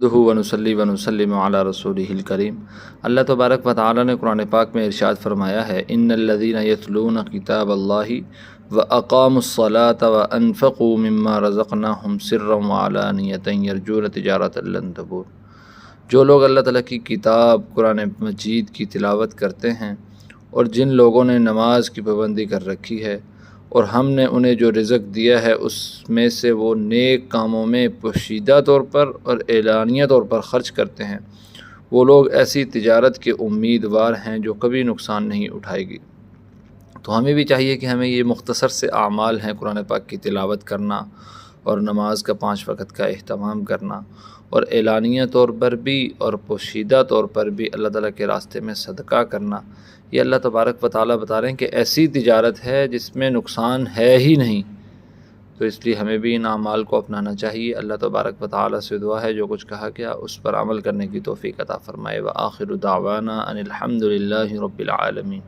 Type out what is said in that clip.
نحمدہ ونصلی ونسلم علی رسولہ الکریم۔ اللہ تبارک و تعالیٰ نے قرآن پاک میں ارشاد فرمایا ہے، ان الذین یتلون کتاب اللہ واقاموا الصلاة وانفقوا مما رزقناہم سرا وعلانیۃ یرجون تجارۃ لن تبور۔ جو لوگ اللہ تعالیٰ کی کتاب قرآن مجید کی تلاوت کرتے ہیں اور جن لوگوں نے نماز کی پابندی کر رکھی ہے اور ہم نے انہیں جو رزق دیا ہے اس میں سے وہ نیک کاموں میں پوشیدہ طور پر اور اعلانیہ طور پر خرچ کرتے ہیں، وہ لوگ ایسی تجارت کے امیدوار ہیں جو کبھی نقصان نہیں اٹھائے گی۔ تو ہمیں بھی چاہیے کہ ہمیں یہ مختصر سے اعمال ہیں، قرآن پاک کی تلاوت کرنا اور نماز کا 5 وقت کا اہتمام کرنا، اور اعلانیہ طور پر بھی اور پوشیدہ طور پر بھی اللہ تعالیٰ کے راستے میں صدقہ کرنا۔ یہ اللہ تبارک و تعالیٰ بتا رہے ہیں کہ ایسی تجارت ہے جس میں نقصان ہے ہی نہیں، تو اس لیے ہمیں بھی ان اعمال کو اپنانا چاہیے۔ اللہ تبارک و تعالیٰ سے دعا ہے جو کچھ کہا گیا اس پر عمل کرنے کی توفیق عطا فرمائے۔ وآخر دعوانا ان الحمد للہ رب العالمین۔